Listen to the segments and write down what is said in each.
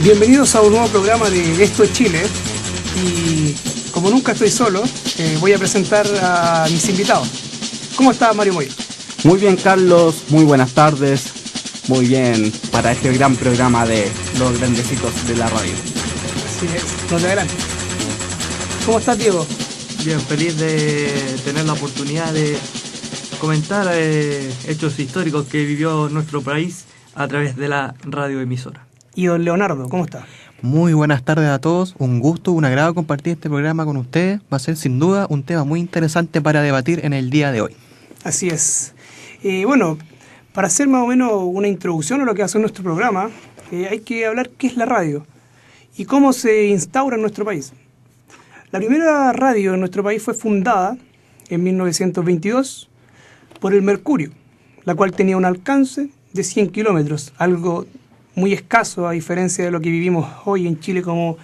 Bienvenidos a un nuevo programa de Esto es Chile. Y como nunca estoy solo, voy a presentar a mis invitados. ¿Cómo está Mario Moya? Muy bien, Carlos, muy buenas tardes. Muy bien para este gran programa de los grandecitos de la radio. Así es, nos adelante. ¿Cómo estás, Diego? Bien, feliz de tener la oportunidad de comentar hechos históricos que vivió nuestro país a través de la radioemisora. Y don Leonardo, ¿cómo está? Muy buenas tardes a todos, un gusto, un agrado compartir este programa con ustedes. Va a ser sin duda un tema muy interesante para debatir en el día de hoy. Así es. Bueno, para hacer más o menos una introducción a lo que va a ser nuestro programa, hay que hablar qué es la radio y cómo se instaura en nuestro país. La primera radio en nuestro país fue fundada en 1922 por el Mercurio, la cual tenía un alcance de 100 kilómetros, algo muy escaso a diferencia de lo que vivimos hoy en Chile, como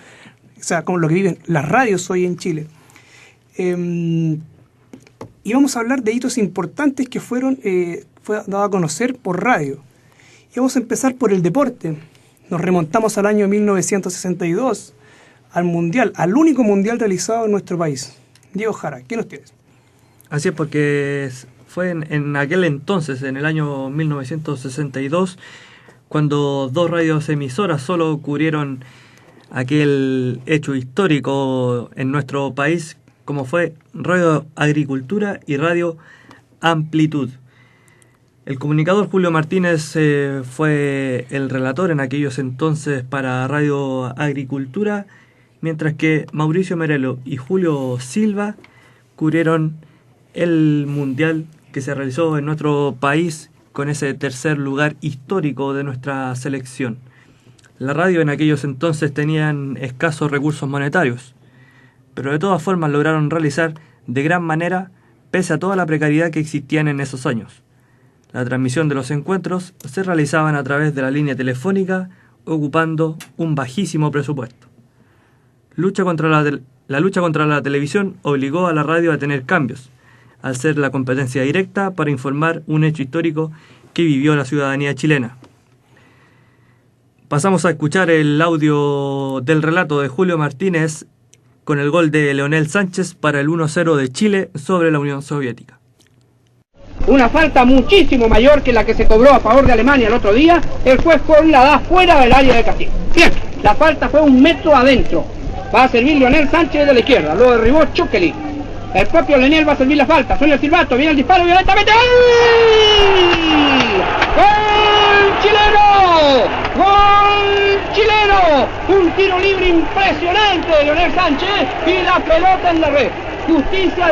lo que viven las radios hoy en Chile. Y vamos a hablar de hitos importantes que fue dado a conocer por radio. Y vamos a empezar por el deporte. Nos remontamos al año 1962, al mundial, al único mundial realizado en nuestro país. Diego Jara, ¿qué nos tienes? Así es, porque fue en aquel entonces, en el año 1962, cuando dos radioemisoras solo cubrieron aquel hecho histórico en nuestro país, como fue Radio Agricultura y Radio Amplitud. El comunicador Julio Martínez fue el relator en aquellos entonces para Radio Agricultura, mientras que Mauricio Merelo y Julio Silva cubrieron el mundial que se realizó en nuestro país con ese tercer lugar histórico de nuestra selección. La radio en aquellos entonces tenían escasos recursos monetarios, pero de todas formas lograron realizar de gran manera pese a toda la precariedad que existían en esos años. La transmisión de los encuentros se realizaban a través de la línea telefónica, ocupando un bajísimo presupuesto. La lucha contra la televisión obligó a la radio a tener cambios, al ser la competencia directa para informar un hecho histórico que vivió la ciudadanía chilena. Pasamos a escuchar el audio del relato de Julio Martínez con el gol de Leonel Sánchez para el 1-0 de Chile sobre la Unión Soviética. Una falta muchísimo mayor que la que se cobró a favor de Alemania el otro día, el juez la da fuera del área de castigo. Bien, la falta fue 1 metro adentro. Va a servir Leonel Sánchez de la izquierda, lo derribó Chukeli. El propio Leonel va a servir la falta, suena el silbato, viene el disparo violentamente. ¡Gol chileno! ¡Gol chileno! Un tiro libre impresionante de Leonel Sánchez y la pelota en la red. Justicia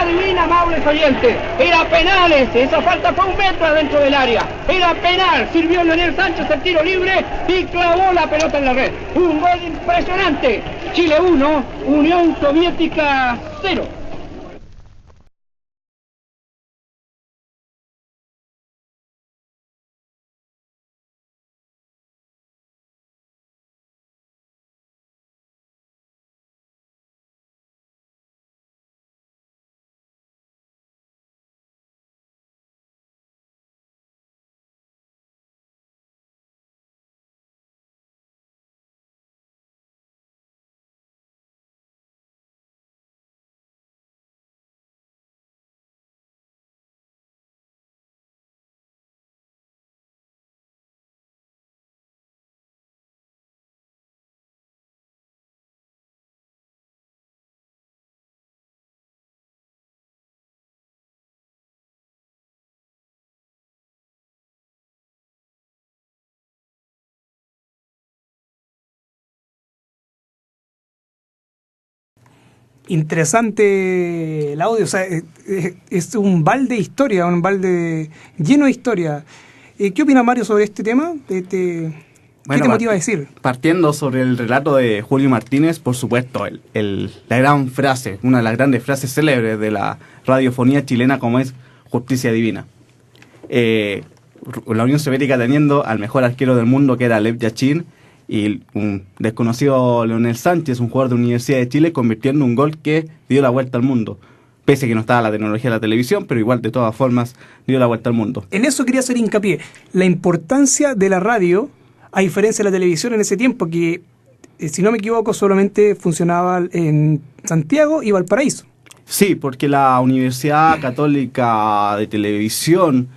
divina, amables oyentes. Era penales, esa falta fue 1 metro adentro del área. Era penal, sirvió Leonel Sánchez el tiro libre y clavó la pelota en la red. Un gol impresionante. Chile 1, Unión Soviética 0. Interesante el audio, es un balde de historia, un balde lleno de historia. ¿Qué opina Mario sobre este tema? ¿Qué te motiva a decir? Partiendo sobre el relato de Julio Martínez, por supuesto, la gran frase, una de las grandes frases célebres de la radiofonía chilena, como es justicia divina. La Unión Soviética teniendo al mejor arquero del mundo, que era Lev Yashin, y un desconocido Leonel Sánchez, un jugador de Universidad de Chile, convirtiendo un gol que dio la vuelta al mundo. Pese a que no estaba la tecnología de la televisión, pero igual de todas formas dio la vuelta al mundo. En eso quería hacer hincapié, la importancia de la radio A diferencia de la televisión en ese tiempo, que si no me equivoco solamente funcionaba en Santiago y Valparaíso. Sí, porque la Universidad Católica de Televisión,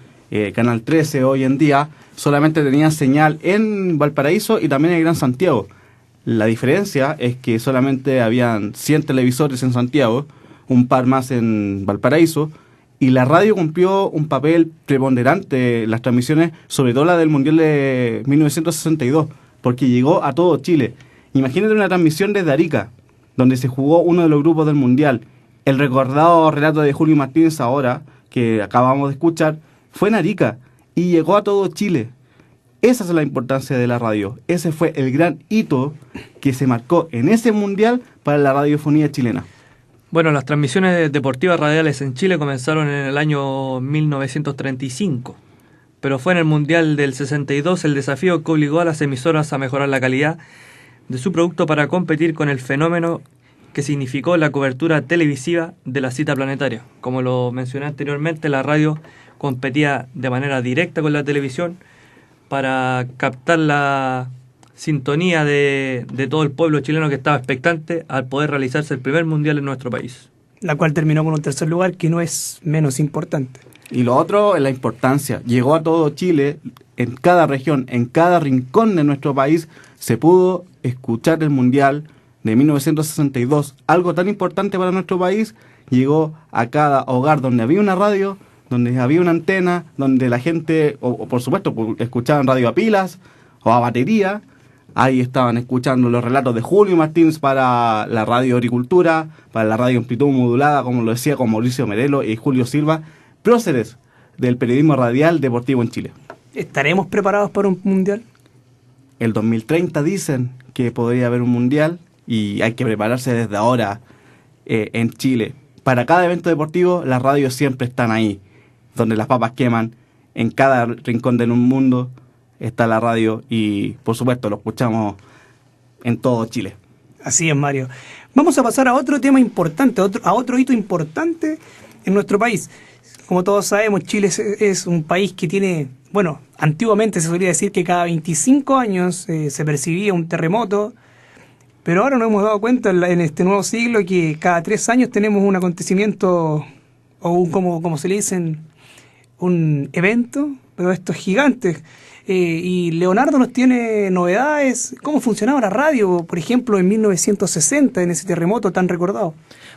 Canal 13 hoy en día, solamente tenía señal en Valparaíso y también en Gran Santiago. La diferencia es que solamente habían 100 televisores en Santiago, un par más en Valparaíso, y la radio cumplió un papel preponderante en las transmisiones, sobre todo la del Mundial de 1962, porque llegó a todo Chile. Imagínate una transmisión desde Arica, donde se jugó uno de los grupos del Mundial. El recordado relato de Julio Martínez ahora, que acabamos de escuchar, fue en Arica y llegó a todo Chile. Esa es la importancia de la radio. Ese fue el gran hito que se marcó en ese Mundial para la radiofonía chilena. Bueno, las transmisiones deportivas radiales en Chile comenzaron en el año 1935, pero fue en el Mundial del 62 el desafío que obligó a las emisoras a mejorar la calidad de su producto para competir con el fenómeno que significó la cobertura televisiva de la cita planetaria. Como lo mencioné anteriormente, la radio competía de manera directa con la televisión para captar la sintonía de todo el pueblo chileno que estaba expectante al poder realizarse el primer mundial en nuestro país. La cual terminó con un tercer lugar que no es menos importante. Y lo otro es la importancia. Llegó a todo Chile, en cada región, en cada rincón de nuestro país, se pudo escuchar el mundial de 1962. Algo tan importante para nuestro país, llegó a cada hogar donde había una radio, donde había una antena, donde la gente, o por supuesto, escuchaban radio a pilas o a batería. Ahí estaban escuchando los relatos de Julio Martínez para la radio Agricultura, para la radio amplitud modulada, como lo decía, con Mauricio Merelo y Julio Silva, próceres del periodismo radial deportivo en Chile. ¿Estaremos preparados para un mundial? El 2030 dicen que podría haber un mundial y hay que prepararse desde ahora en Chile. Para cada evento deportivo, las radios siempre están ahí, donde las papas queman, en cada rincón del mundo está la radio y, por supuesto, lo escuchamos en todo Chile. Así es, Mario. Vamos a pasar a otro tema importante, a otro hito importante en nuestro país. Como todos sabemos, Chile es un país que tiene, bueno, antiguamente se solía decir que cada 25 años se percibía un terremoto, pero ahora nos hemos dado cuenta en este nuevo siglo que cada 3 años tenemos un acontecimiento, o un, como se le dicen, un evento, pero estos gigantes. Y Leonardo nos tiene novedades. ¿Cómo funcionaba la radio, por ejemplo, en 1960, en ese terremoto tan recordado?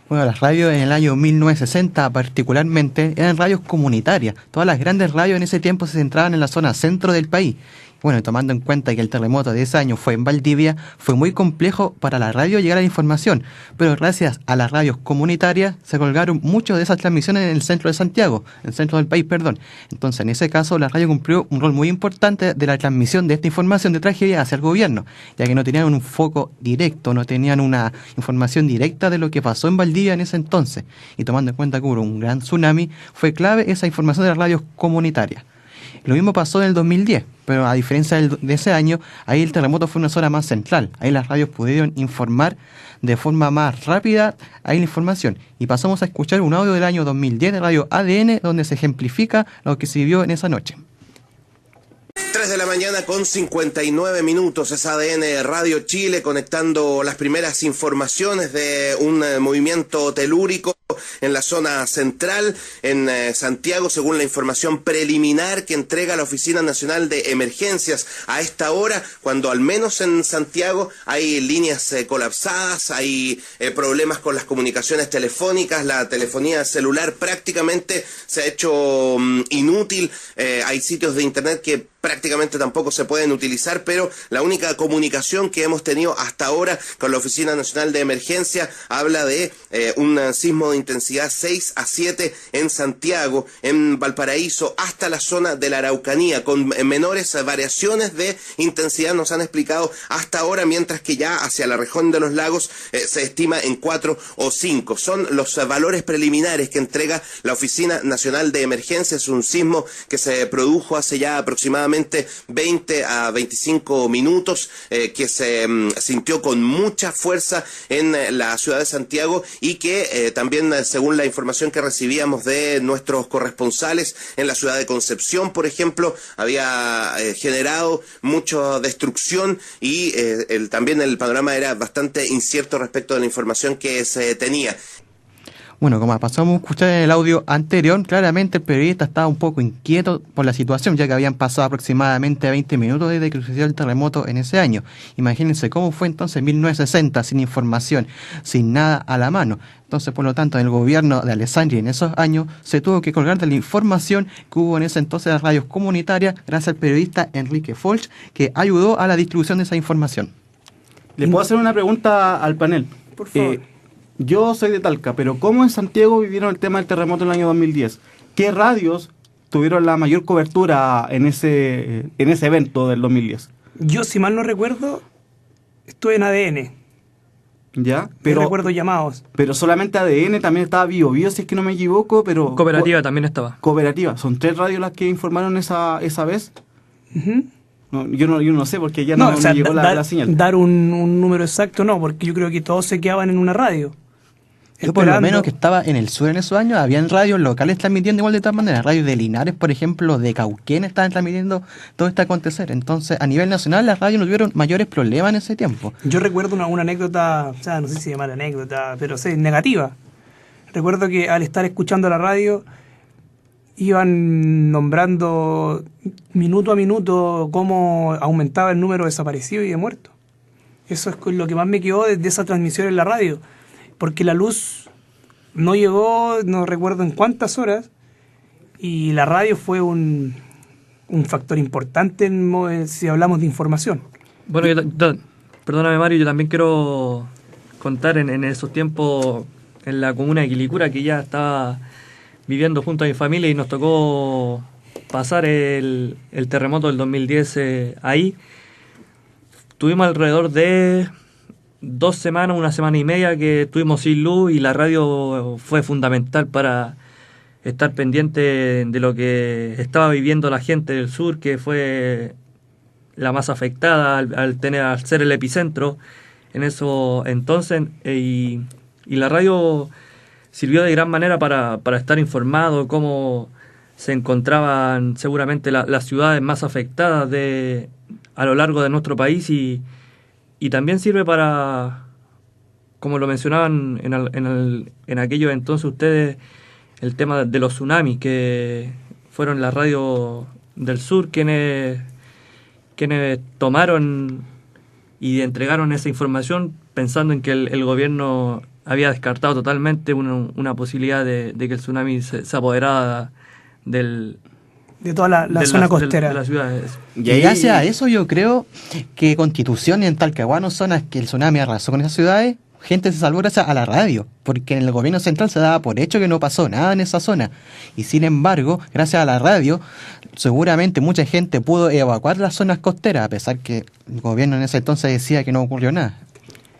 Bueno, las radios en el año 1960 particularmente eran radios comunitarias. Todas las grandes radios en ese tiempo se centraban en la zona centro del país. Bueno, tomando en cuenta que el terremoto de ese año fue en Valdivia, fue muy complejo para la radio llegar a la información, pero gracias a las radios comunitarias se colgaron muchas de esas transmisiones en el centro de Santiago, en el centro del país, perdón. Entonces, en ese caso, la radio cumplió un rol muy importante de la transmisión de esta información de tragedia hacia el gobierno, ya que no tenían un foco directo, no tenían una información directa de lo que pasó en Valdivia en ese entonces. Y tomando en cuenta que hubo un gran tsunami, fue clave esa información de las radios comunitarias. Lo mismo pasó en el 2010, pero a diferencia de ese año, ahí el terremoto fue una zona más central. Ahí las radios pudieron informar de forma más rápida ahí la información. Y pasamos a escuchar un audio del año 2010 de Radio ADN, donde se ejemplifica lo que se vivió en esa noche. 3 de la mañana con 59 minutos, es ADN Radio Chile conectando las primeras informaciones de un movimiento telúrico en la zona central, en Santiago, según la información preliminar que entrega la Oficina Nacional de Emergencias a esta hora, cuando al menos en Santiago hay líneas colapsadas, hay problemas con las comunicaciones telefónicas, la telefonía celular prácticamente se ha hecho inútil, hay sitios de internet que prácticamente tampoco se pueden utilizar, pero la única comunicación que hemos tenido hasta ahora con la Oficina Nacional de Emergencia habla de un sismo de intensidad 6 a 7 en Santiago, en Valparaíso, hasta la zona de la Araucanía, con menores variaciones de intensidad, nos han explicado hasta ahora, mientras que ya hacia la región de los lagos se estima en 4 o 5. Son los valores preliminares que entrega la Oficina Nacional de Emergencia. Es un sismo que se produjo hace ya aproximadamente aproximadamente 20 a 25 minutos, que se sintió con mucha fuerza en la ciudad de Santiago y que también, según la información que recibíamos de nuestros corresponsales en la ciudad de Concepción, por ejemplo, había generado mucha destrucción y también el panorama era bastante incierto respecto de la información que se tenía. Bueno, como pasamos a escuchar en el audio anterior, claramente el periodista estaba un poco inquieto por la situación, ya que habían pasado aproximadamente 20 minutos desde que sucedió el terremoto en ese año. Imagínense cómo fue entonces 1960, sin información, sin nada a la mano. Entonces, por lo tanto, el gobierno de Alessandri en esos años se tuvo que colgar de la información que hubo en ese entonces en las radios comunitarias, gracias al periodista Enrique Folch, que ayudó a la distribución de esa información. ¿Le puedo hacer una pregunta al panel? Por favor. Yo soy de Talca, pero ¿cómo en Santiago vivieron el tema del terremoto en el año 2010? ¿Qué radios tuvieron la mayor cobertura en ese evento del 2010? Yo, si mal no recuerdo, estuve en ADN. ¿Ya? Pero recuerdo llamados. Pero solamente ADN, también estaba Bio, si es que no me equivoco, pero... Cooperativa también estaba. Cooperativa. ¿Son 3 radios las que informaron esa vez? Uh-huh. No, yo no sé, porque ya no o sea, me llegó la señal. Dar un número exacto no, porque yo creo que todos se quedaban en una radio. Yo por lo menos que estaba en el sur en esos años, habían radios locales transmitiendo igual de todas maneras. Radios de Linares, por ejemplo, de Cauquén estaban transmitiendo todo este acontecer. Entonces, a nivel nacional, las radios no tuvieron mayores problemas en ese tiempo. Yo recuerdo una anécdota, o sea, no sé si se llama anécdota, pero sí, negativa. Recuerdo que al estar escuchando la radio, iban nombrando minuto a minuto cómo aumentaba el número de desaparecidos y de muertos. Eso es lo que más me quedó de esa transmisión en la radio. Porque la luz no llegó, no recuerdo en cuántas horas, y la radio fue un factor importante si hablamos de información. Bueno, perdóname Mario, yo también quiero contar en esos tiempos en la comuna de Quilicura, que ya estaba viviendo junto a mi familia y nos tocó pasar el terremoto del 2010 ahí. Tuvimos alrededor de 2 semanas, 1 semana y media que estuvimos sin luz, y la radio fue fundamental para estar pendiente de lo que estaba viviendo la gente del sur, que fue la más afectada al ser el epicentro en eso entonces, y la radio sirvió de gran manera para estar informado cómo se encontraban seguramente las ciudades más afectadas a lo largo de nuestro país, y también sirve para, como lo mencionaban en aquellos entonces ustedes, el tema de los tsunamis, que fueron las radios del sur quienes tomaron y entregaron esa información pensando en que el gobierno había descartado totalmente una posibilidad de que el tsunami se apoderara de toda la zona costera. De las ciudades. Y gracias a eso yo creo que Constitución y en Talcahuano, zonas que el tsunami arrasó con esas ciudades, gente se salvó gracias a la radio, porque en el gobierno central se daba por hecho que no pasó nada en esa zona. Y sin embargo, gracias a la radio, seguramente mucha gente pudo evacuar las zonas costeras, a pesar que el gobierno en ese entonces decía que no ocurrió nada.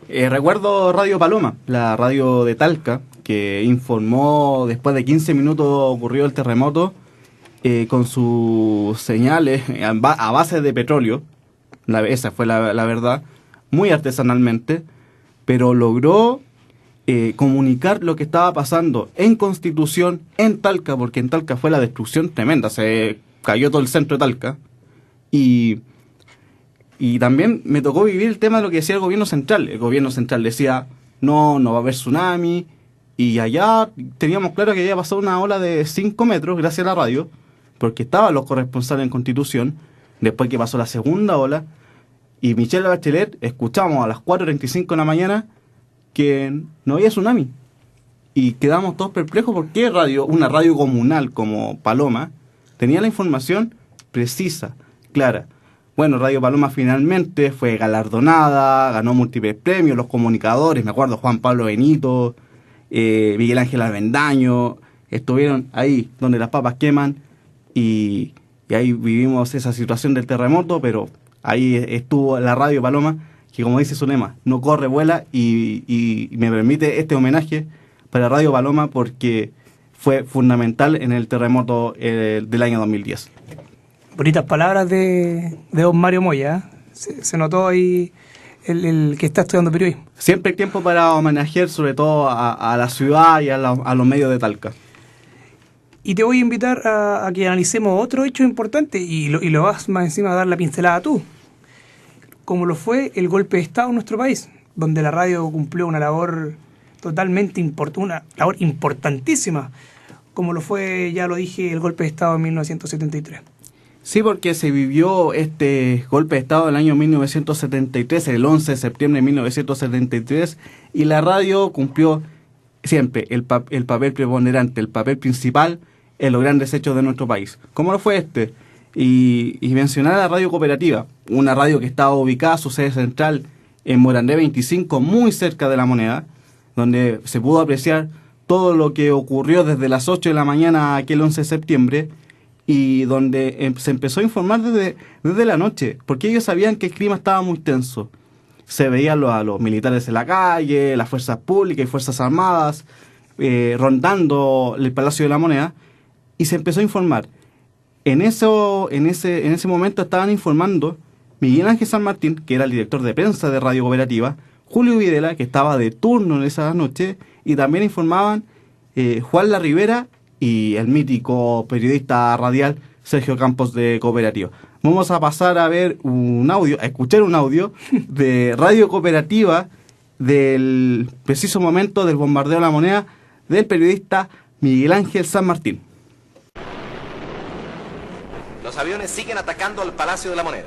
Recuerdo Radio Paloma, la radio de Talca, que informó después de 15 minutos ocurrió el terremoto, con sus señales a base de petróleo, esa fue la verdad, muy artesanalmente, pero logró comunicar lo que estaba pasando en Constitución, en Talca, porque en Talca fue la destrucción tremenda, se cayó todo el centro de Talca, y también me tocó vivir el tema de lo que decía el gobierno central. El gobierno central decía, no va a haber tsunami, y allá teníamos claro que había pasado una ola de 5 metros gracias a la radio, porque estaban los corresponsales en Constitución, después que pasó la segunda ola, y Michelle Bachelet escuchamos a las 4:35 de la mañana que no había tsunami. Y quedamos todos perplejos porque una radio comunal como Paloma tenía la información precisa, clara. Bueno, Radio Paloma finalmente fue galardonada, ganó múltiples premios, los comunicadores, me acuerdo, Juan Pablo Benito, Miguel Ángel Avendaño, estuvieron ahí donde las papas queman, y ahí vivimos esa situación del terremoto, pero ahí estuvo la Radio Paloma, que como dice su lema, no corre, vuela, y me permite este homenaje para Radio Paloma porque fue fundamental en el terremoto del año 2010. Bonitas palabras de don Mario Moya, ¿eh? Se notó ahí el que está estudiando periodismo. Siempre hay tiempo para homenajear sobre todo a la ciudad y a los medios de Talca. Y te voy a invitar a que analicemos otro hecho importante y lo vas más encima a dar la pincelada tú, como lo fue el golpe de Estado en nuestro país, donde la radio cumplió una labor totalmente una labor importantísima, como lo fue, ya lo dije, el golpe de Estado en 1973. Sí, porque se vivió este golpe de Estado en el año 1973, el 11 de septiembre de 1973, y la radio cumplió siempre el papel preponderante, el papel principal en los grandes hechos de nuestro país. ¿Cómo lo fue este? Y mencionar a la radio cooperativa, una radio que estaba ubicada, su sede central, en Morandé 25, muy cerca de La Moneda, donde se pudo apreciar todo lo que ocurrió desde las 8 de la mañana aquel 11 de septiembre, y donde se empezó a informar desde la noche, porque ellos sabían que el clima estaba muy tenso. Se veían a los militares en la calle, las fuerzas públicas y fuerzas armadas rondando el Palacio de la Moneda, y se empezó a informar. En ese momento estaban informando Miguel Ángel San Martín, que era el director de prensa de Radio Cooperativa, Julio Videla, que estaba de turno en esa noche, y también informaban Juan La Rivera y el mítico periodista radial Sergio Campos de Cooperativa. Vamos a pasar a escuchar un audio de Radio Cooperativa del preciso momento del bombardeo de La Moneda del periodista Miguel Ángel San Martín. Los aviones siguen atacando al Palacio de la Moneda.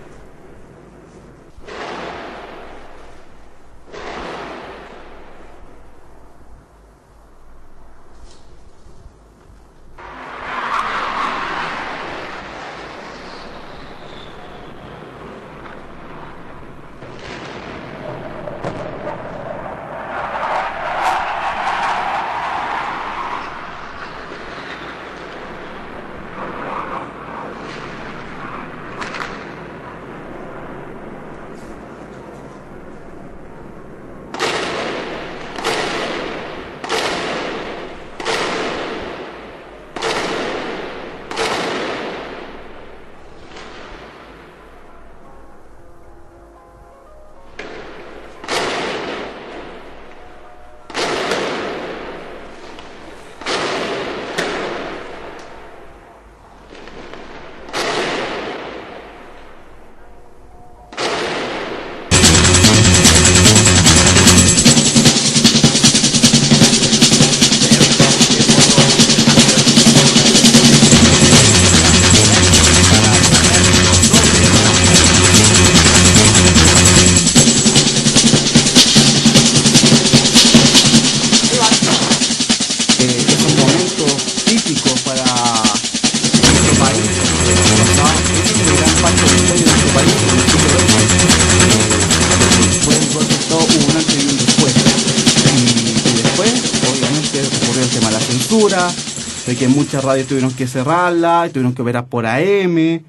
De que muchas radios tuvieron que cerrarla, tuvieron que operar por AM,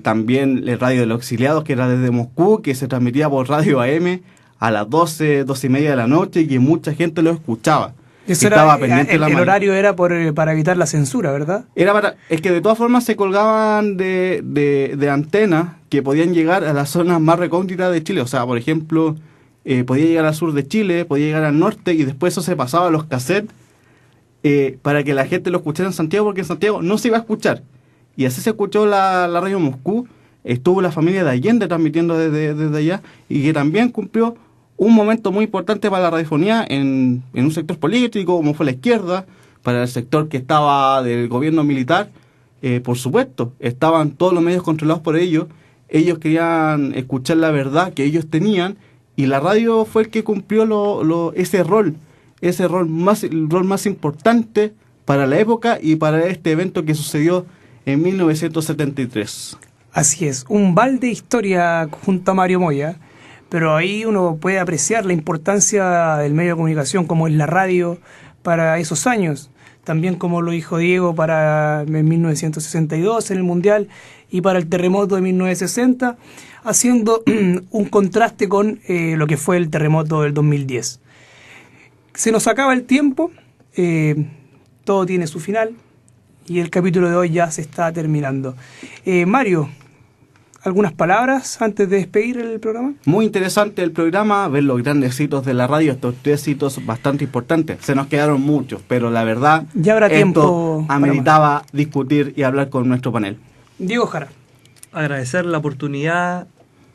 también el radio de los exiliados, que era desde Moscú, que se transmitía por radio AM a las 12 y media de la noche, y que mucha gente lo escuchaba. Estaba pendiente el horario era para evitar la censura, ¿verdad? Es que de todas formas se colgaban de antenas que podían llegar a las zonas más recónditas de Chile. O sea, por ejemplo, podía llegar al sur de Chile, podía llegar al norte, y después eso se pasaba a los cassettes para que la gente lo escuchara en Santiago, porque en Santiago no se iba a escuchar. Y así se escuchó la radio Moscú. Estuvo la familia de Allende transmitiendo desde allá, y que también cumplió un momento muy importante para la radiofonía en un sector político, como fue la izquierda, para el sector que estaba del gobierno militar. Por supuesto, estaban todos los medios controlados por ellos. Ellos querían escuchar la verdad que ellos tenían, y la radio fue el que cumplió ese rol más importante para la época y para este evento que sucedió en 1973. Así es, un balde de historia junto a Mario Moya, pero ahí uno puede apreciar la importancia del medio de comunicación como es la radio para esos años, también como lo dijo Diego para 1962 en el Mundial y para el terremoto de 1960, haciendo un contraste con lo que fue el terremoto del 2010. Se nos acaba el tiempo, todo tiene su final, y el capítulo de hoy ya se está terminando. Mario, ¿algunas palabras antes de despedir el programa? Muy interesante el programa, ver los grandes hitos de la radio, estos 3 hitos bastante importantes. Se nos quedaron muchos, pero la verdad, ya habrá tiempo esto ameritaba discutir y hablar con nuestro panel. Diego Jara. Agradecer la oportunidad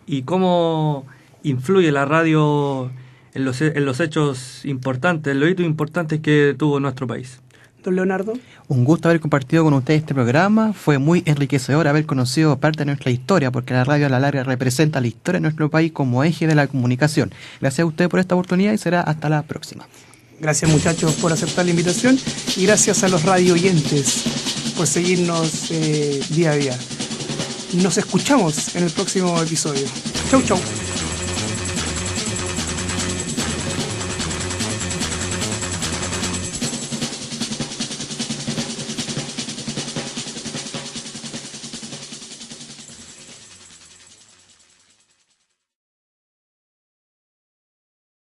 y cómo influye la radio en los hechos importantes, en los hitos importantes que tuvo nuestro país. Don Leonardo. Un gusto haber compartido con ustedes este programa. Fue muy enriquecedor haber conocido parte de nuestra historia, porque la radio a la larga representa la historia de nuestro país como eje de la comunicación. Gracias a ustedes por esta oportunidad y será hasta la próxima. Gracias, muchachos, por aceptar la invitación y gracias a los radio oyentes por seguirnos día a día. Nos escuchamos en el próximo episodio. Chau, chau.